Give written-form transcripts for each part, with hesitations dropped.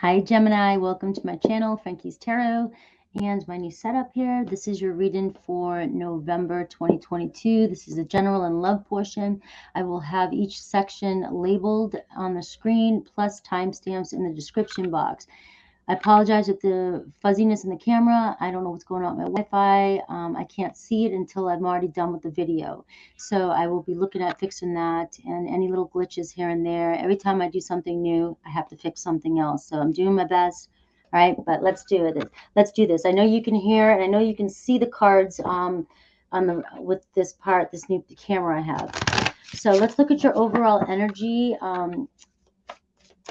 Hi Gemini, welcome to my channel, Frankie's Tarot, and my new setup here. This is your reading for November 2022. This is a general and love portion. I will have each section labeled on the screen, plus timestamps in the description box. I apologize with the fuzziness in the camera. I don't know what's going on with my Wi-Fi. I can't see it until I'm already done with the video. So I will be looking at fixing that and any little glitches here and there. Every time I do something new, I have to fix something else. So I'm doing my best. All right, but let's do it. Let's do this. I know you can hear and I know you can see the cards on the with this part, this new camera I have. So let's look at your overall energy.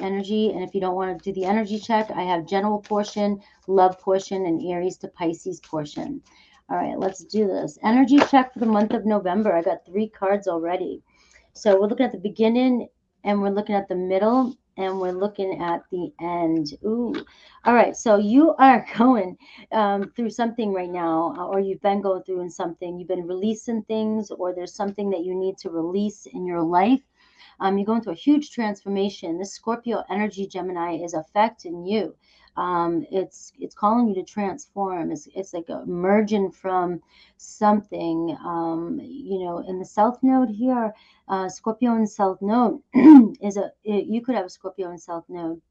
And if you don't want to do the energy check, I have general portion, love portion, and Aries to Pisces portion. All right, let's do this. Energy check for the month of November. I got 3 cards already. So we're looking at the beginning, and we're looking at the middle, and we're looking at the end. Ooh. All right, so you are going through something right now, or you've been going through something. You've been releasing things, or there's something that you need to release in your life. You're going through a huge transformation. This Scorpio energy, Gemini, is affecting you. It's calling you to transform. It's like a merging from something. In the South Node here, Scorpio in South Node you could have a Scorpio in South Node.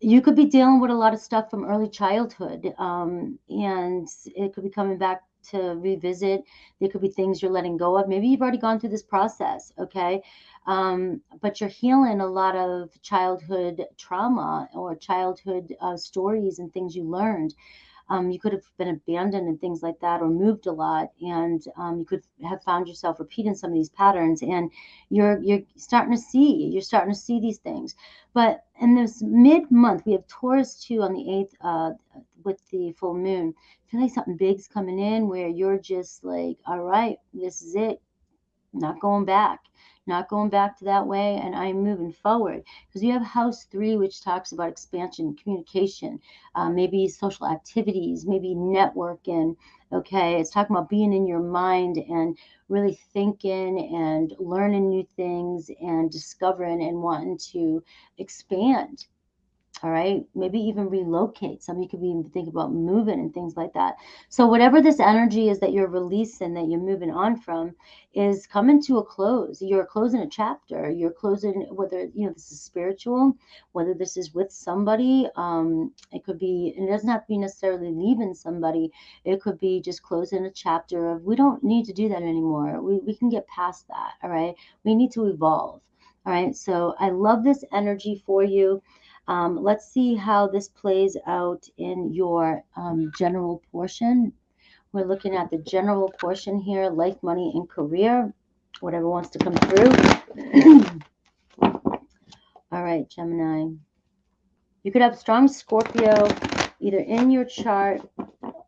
You could be dealing with a lot of stuff from early childhood, and it could be coming back to revisit. There could be things you're letting go of. Maybe you've already gone through this process, okay? But you're healing a lot of childhood trauma or childhood stories and things you learned. You could have been abandoned and things like that, or moved a lot, and you could have found yourself repeating some of these patterns. And you're starting to see these things. But in this mid month, we have Taurus 2 on the 8th with the full moon. I feel like something big's coming in where you're just like, all right, this is it. Not going back, not going back to that way, and I'm moving forward. Because you have house 3, which talks about expansion, communication, maybe social activities, maybe networking. Okay, it's talking about being in your mind and really thinking and learning new things and discovering and wanting to expand. All right, maybe even relocate. Some of you could be even think about moving and things like that. So whatever this energy is that you're releasing, that you're moving on from, is coming to a close. You're closing a chapter. You're closing, whether this is spiritual, whether this is with somebody. It could be, and it doesn't have to be necessarily leaving somebody. It could be just closing a chapter of, we don't need to do that anymore. We can get past that. All right, we need to evolve. All right, so I love this energy for you. Let's see how this plays out in your general portion. We're looking at the general portion here, life, money, and career, whatever wants to come through. All right, Gemini. You could have strong Scorpio either in your chart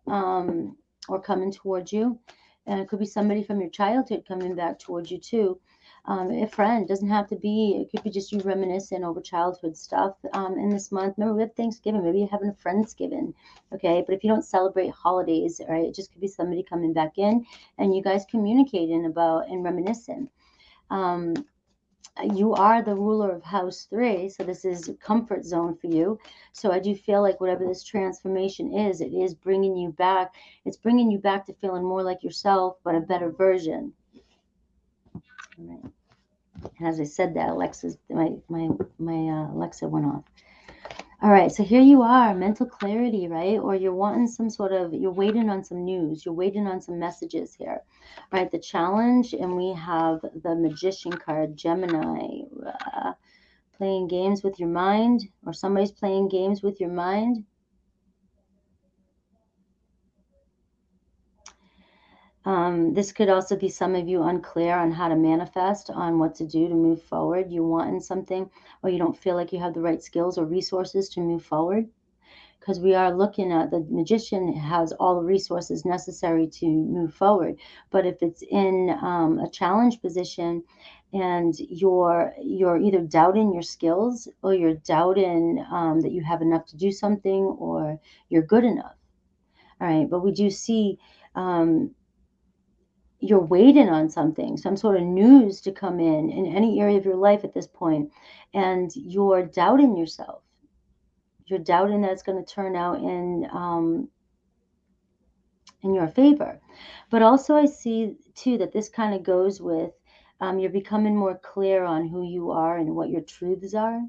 or coming towards you. And it could be somebody from your childhood coming back towards you too. A friend, doesn't have to be, it could be just you reminiscing over childhood stuff in this month. Remember, we have Thanksgiving, maybe you're having a Friendsgiving, okay? But if you don't celebrate holidays, all right, it just could be somebody coming back in and you guys communicating about and reminiscing. You are the ruler of house 3, so this is a comfort zone for you. So I do feel like whatever this transformation is, it is bringing you back. It's bringing you back to feeling more like yourself, but a better version. All right. And as I said that, my Alexa went off. All right, so here you are, mental clarity, right? Or you're wanting you're waiting on some news, you're waiting on some messages here, right? The challenge, and we have the Magician card, Gemini, playing games with your mind, or somebody's playing games with your mind. This could also be some of you unclear on how to manifest, on what to do to move forward. You want something, or you don't feel like you have the right skills or resources to move forward. Because we are looking at the Magician has all the resources necessary to move forward. But if it's in a challenge position and you're either doubting your skills, or you're doubting that you have enough to do something, or you're good enough. All right, but we do see you're waiting on something, some sort of news to come in any area of your life at this point, and you're doubting yourself. You're doubting that it's going to turn out in your favor. But also I see too that this kind of goes with you're becoming more clear on who you are and what your truths are.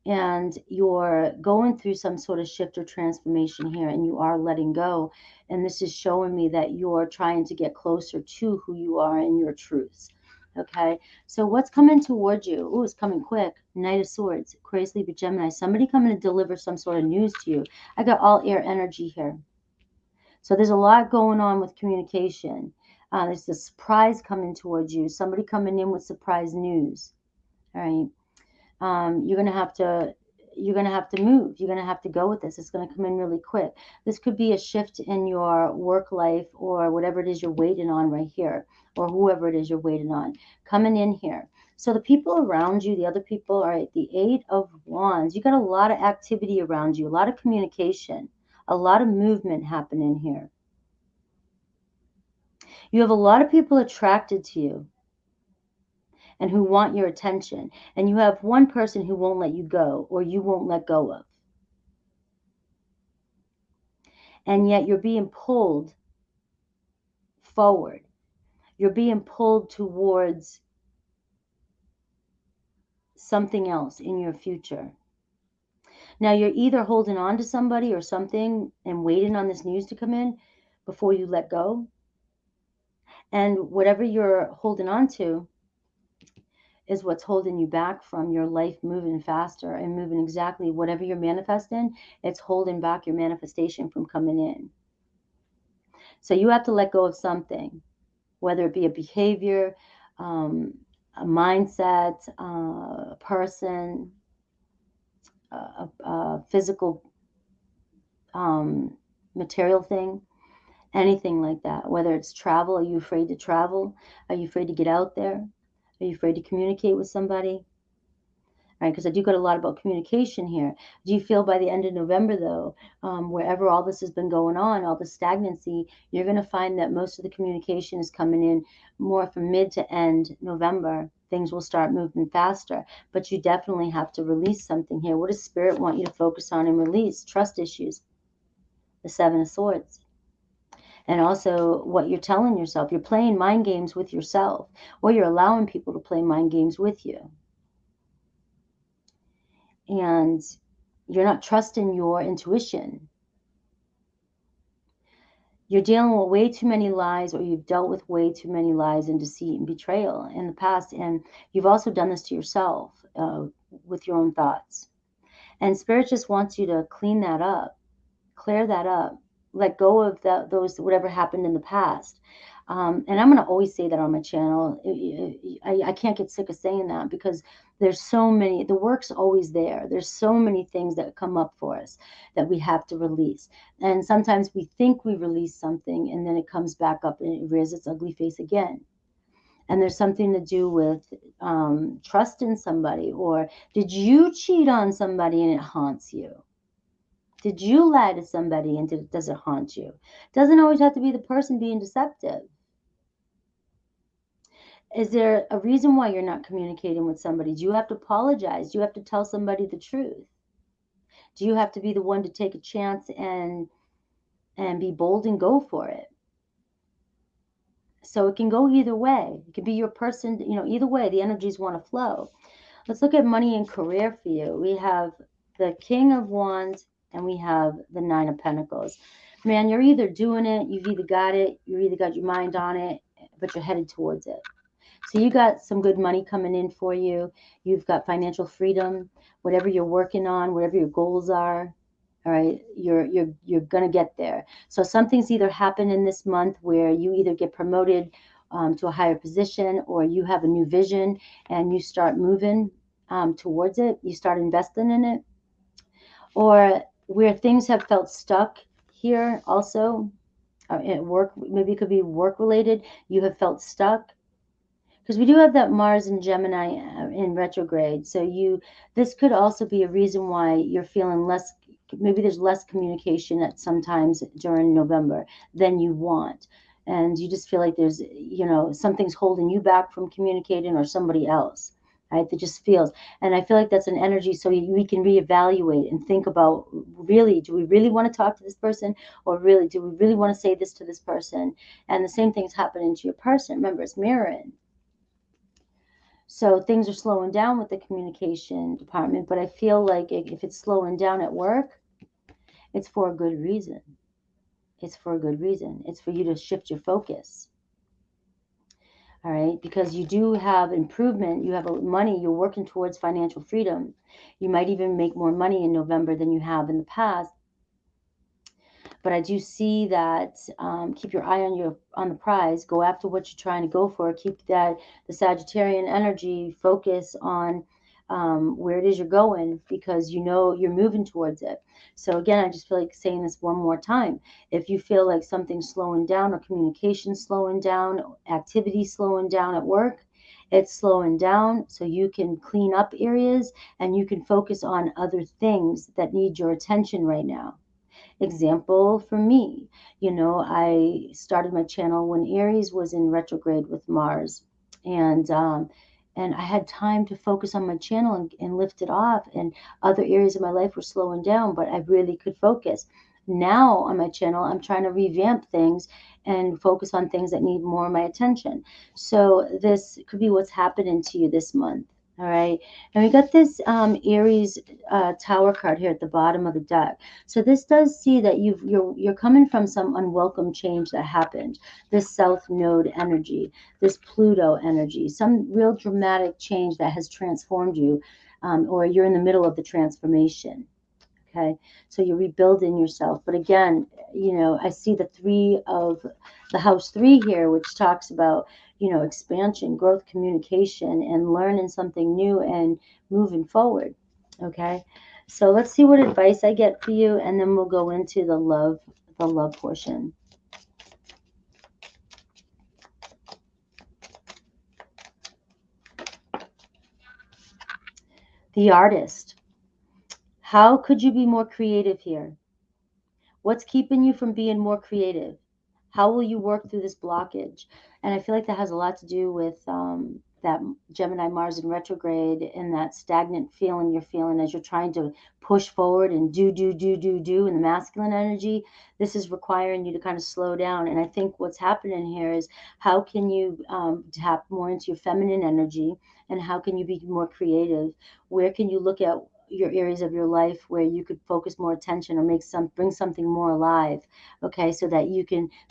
And you're going through some sort of shift or transformation here, and you are letting go. And this is showing me that you're trying to get closer to who you are and your truths. Okay, so what's coming towards you? Oh, it's coming quick. Knight of Swords, Aquarius, Libra, Gemini. Somebody coming to deliver some sort of news to you. I got all air energy here. So there's a lot going on with communication. There's a surprise coming towards you. Somebody coming in with surprise news. All right. You're gonna have to move. You're gonna have to go with this. It's gonna come in really quick. This could be a shift in your work life or whatever it is you're waiting on right here, or whoever it is you're waiting on coming in here. So the people around you, the other people, all right, the Eight of Wands, you got a lot of activity around you, a lot of communication, a lot of movement happening here. You have a lot of people attracted to you and who want your attention. And you have one person who won't let you go, or you won't let go of. And yet you're being pulled forward. You're being pulled towards something else in your future. Now you're either holding on to somebody or something and waiting on this news to come in before you let go. And whatever you're holding on to is what's holding you back from your life moving faster and moving exactly whatever you're manifesting. It's holding back your manifestation from coming in. So you have to let go of something, whether it be a behavior, a mindset, a person, a physical material thing, anything like that. Whether it's travel, are you afraid to travel? Are you afraid to get out there? Are you afraid to communicate with somebody? Right, because I do got a lot about communication here. Do you feel by the end of November, though, wherever all this has been going on, all the stagnancy, you're going to find that most of the communication is coming in more from mid to end November. Things will start moving faster, but you definitely have to release something here. What does Spirit want you to focus on and release? Trust issues, the Seven of Swords. And also what you're telling yourself. You're playing mind games with yourself, or you're allowing people to play mind games with you. And you're not trusting your intuition. You're dealing with way too many lies, or you've dealt with way too many lies and deceit and betrayal in the past. And you've also done this to yourself with your own thoughts. And Spirit just wants you to clean that up, clear that up, let go of those, whatever happened in the past. And I'm going to always say that on my channel. I can't get sick of saying that, because there's so many, the work's always there. There's so many things that come up for us that we have to release. And sometimes we think we release something and then it comes back up and it rears its ugly face again. And there's something to do with trust in somebody, or did you cheat on somebody and it haunts you? Did you lie to somebody and does it haunt you? It doesn't always have to be the person being deceptive. Is there a reason why you're not communicating with somebody? Do you have to apologize? Do you have to tell somebody the truth? Do you have to be the one to take a chance and be bold and go for it? So it can go either way. It could be your person, either way, the energies want to flow. Let's look at money and career for you. We have the King of Wands and we have the Nine of Pentacles. Man, you're either doing it, you've either got it, you either got your mind on it, but you're headed towards it. So you got some good money coming in for you. You've got financial freedom, whatever you're working on, whatever your goals are. All right, you're going to get there. So something's either happened in this month where you either get promoted to a higher position, or you have a new vision and you start moving towards it. You start investing in it. Or where things have felt stuck here also at work, maybe it could be work related. You have felt stuck. Because we do have that Mars and Gemini in retrograde. So this could also be a reason why you're feeling less, maybe there's less communication at sometimes during November than you want. And you just feel like there's, something's holding you back from communicating, or somebody else. right? That just feels. And I feel like that's an energy, so we can reevaluate and think about, really, do we really want to talk to this person? Or really, do we really want to say this to this person? And the same thing's happening to your person. Remember, it's mirroring. So things are slowing down with the communication department, but I feel like if it's slowing down at work, it's for a good reason. It's for a good reason. It's for you to shift your focus. All right, because you do have improvement, you have money, you're working towards financial freedom. You might even make more money in November than you have in the past. But I do see that, keep your eye on the prize. Go after what you're trying to go for. Keep the Sagittarian energy. Focus on where it is you're going, because you know you're moving towards it. So again, I just feel like saying this one more time. If you feel like something's slowing down, or communication slowing down, activity slowing down at work, it's slowing down so you can clean up areas and you can focus on other things that need your attention right now. Example for me, I started my channel when Aries was in retrograde with Mars, and I had time to focus on my channel and lift it off, and other areas of my life were slowing down, but I really could focus. Now on my channel, I'm trying to revamp things and focus on things that need more of my attention. So this could be what's happening to you this month. All right. And we got this Aries Tower card here at the bottom of the deck. So this does see that you're coming from some unwelcome change that happened. This South Node energy, this Pluto energy, some real dramatic change that has transformed you, or you're in the middle of the transformation. Okay, so you're rebuilding yourself. But again, I see the house 3 here, which talks about, expansion, growth, communication, and learning something new and moving forward. Okay, so let's see what advice I get for you, and then we'll go into the love portion. The artist. How could you be more creative here? What's keeping you from being more creative? How will you work through this blockage? And I feel like that has a lot to do with that Gemini Mars in retrograde, and that stagnant feeling you're feeling as you're trying to push forward and do in the masculine energy. This is requiring you to kind of slow down. And I think what's happening here is, how can you tap more into your feminine energy, and how can you be more creative? Where can you look at your areas of your life where you could focus more attention, or bring something more alive? Okay, so that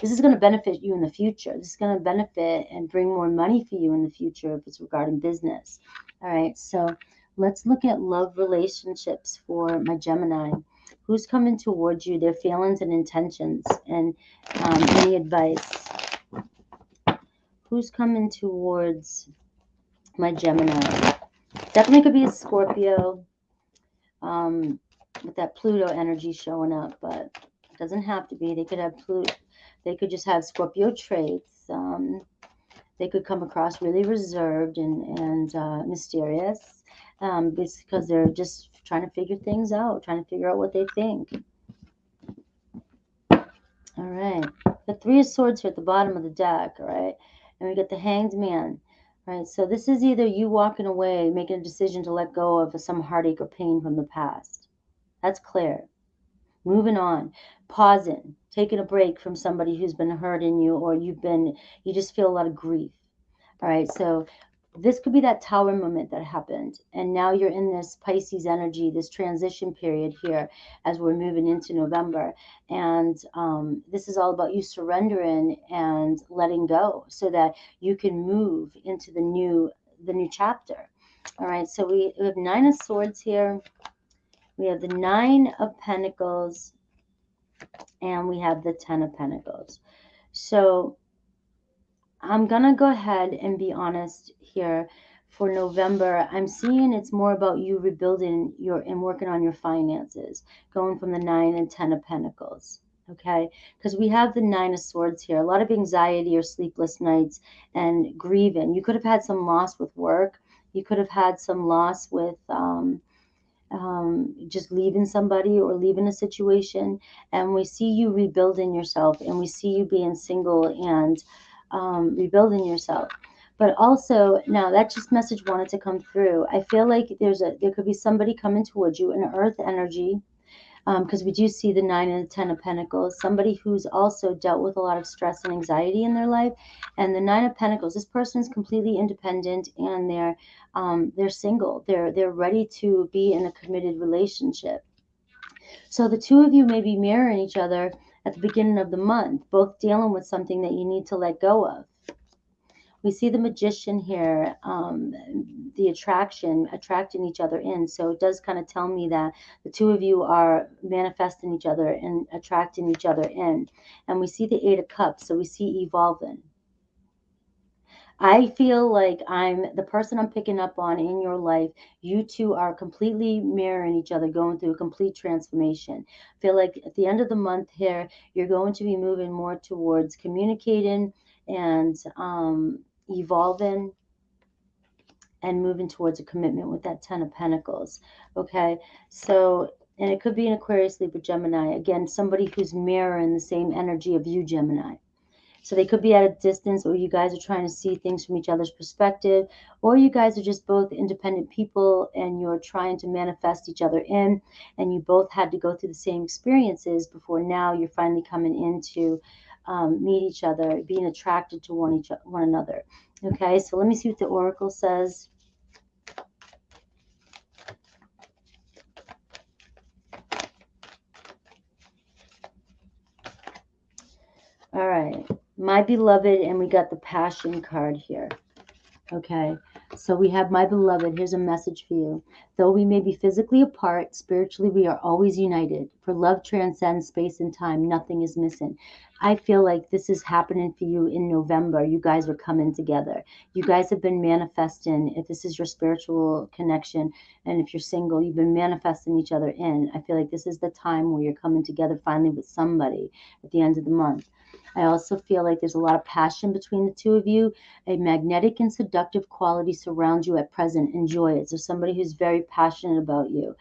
this is going to benefit you in the future. This is going to benefit and bring more money for you in the future if it's regarding business. All right, so let's look at love relationships for my Gemini. Who's coming towards you, their feelings and intentions, and any advice? Who's coming towards my Gemini? Definitely could be a Scorpio, with that Pluto energy showing up, but it doesn't have to be. They could have Pluto. They could just have Scorpio traits. They could come across really reserved and mysterious, because they're just trying to figure things out, trying to figure out what they think. All right. The Three of Swords here at the bottom of the deck, all right? And we get the Hanged Man. Right, so this is either you walking away, making a decision to let go of some heartache or pain from the past. That's clear. Moving on, pausing, taking a break from somebody who's been hurting you, or you just feel a lot of grief. All right, so this could be that Tower moment that happened, and now you're in this Pisces energy, this transition period here as we're moving into November, and this is all about you surrendering and letting go, so that you can move into the new chapter. All right, so we have Nine of Swords here. We have the Nine of Pentacles, and we have the Ten of Pentacles. So I'm going to go ahead and be honest here. For November, I'm seeing it's more about you rebuilding and working on your finances, going from the 9 and 10 of Pentacles. Okay, because we have the Nine of Swords here. A lot of anxiety or sleepless nights and grieving. You could have had some loss with work. You could have had some loss with just leaving somebody or leaving a situation, and we see you rebuilding yourself, and we see you being single and rebuilding yourself. But also, now that just message wanted to come through. I feel like there could be somebody coming towards you, an earth energy, because we do see the 9 and the 10 of Pentacles, somebody who's also dealt with a lot of stress and anxiety in their life. And the 9 of Pentacles, this person is completely independent, and they're single. They're ready to be in a committed relationship. So the two of you may be mirroring each other at the beginning of the month, both dealing with something that you need to let go of. We see the Magician here, the attracting each other in. So it does kind of tell me that the two of you are manifesting each other and attracting each other in. And we see the 8 of Cups, so we see evolving. I feel like the person I'm picking up on in your life. You two are completely mirroring each other, going through a complete transformation. I feel like at the end of the month here, you're going to be moving more towards communicating and evolving and moving towards a commitment with that 10 of Pentacles. Okay, so, and it could be an Aquarius, Libra, Gemini. Again, somebody who's mirroring the same energy of you, Gemini. So they could be at a distance, or you guys are trying to see things from each other's perspective, or you guys are just both independent people and you're trying to manifest each other in, and you both had to go through the same experiences before now you're finally coming in to meet each other, being attracted to one another. Okay, so let me see what the Oracle says. All right, my beloved, and we got the Passion card here. Okay, so we have my beloved. Here's a message for you. Though we may be physically apart, spiritually we are always united. For love transcends space and time. Nothing is missing. I feel like this is happening for you in November. You guys are coming together. You guys have been manifesting. If this is your spiritual connection, and if you're single, you've been manifesting each other in. I feel like this is the time where you're coming together finally with somebody at the end of the month. I also feel like there's a lot of passion between the two of you. A magnetic and seductive quality surrounds you at present. Enjoy it. So somebody who's very passionate about you.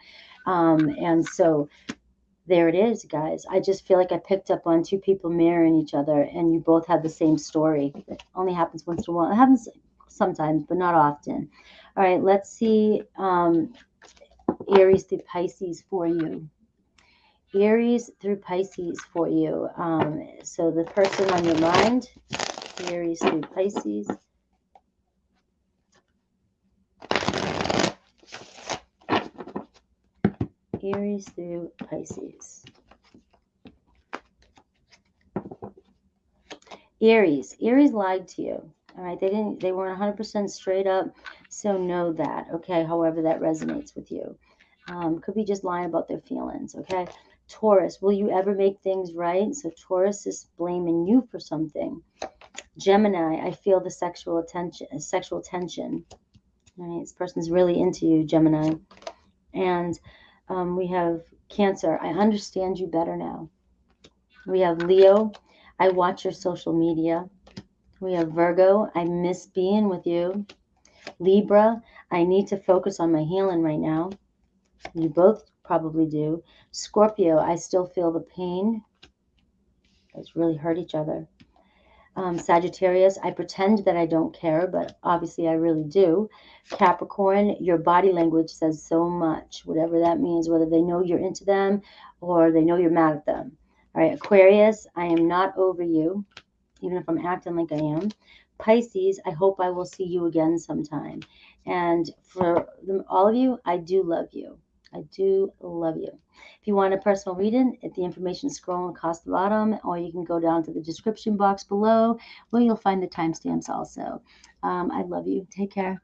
And so there it is, guys. I just feel like I picked up on two people mirroring each other, and you both have the same story. It only happens once in a while. It happens sometimes, but not often. All right, let's see Aries through Pisces for you. Aries through Pisces for you. So the person on your mind, Aries through Pisces. Aries through Pisces. Aries lied to you. All right, they weren't 100% straight up, so know that, okay, however that resonates with you. Could be just lying about their feelings, okay? Taurus, will you ever make things right? So Taurus is blaming you for something. Gemini, I feel the sexual tension. All right, this person's really into you, Gemini. And we have Cancer, I understand you better now. We have Leo, I watch your social media. We have Virgo, I miss being with you. Libra, I need to focus on my healing right now. You both probably do. Scorpio, I still feel the pain. It's really hurt each other. Sagittarius, I pretend that I don't care, but obviously I really do. Capricorn, your body language says so much, whatever that means, whether they know you're into them or they know you're mad at them. All right, Aquarius, I am not over you, even if I'm acting like I am. Pisces, I hope I will see you again sometime. And for all of you, I do love you. I do love you. If you want a personal reading, the information is scrolling across the bottom, or you can go down to the description box below where you'll find the timestamps also. I love you. Take care.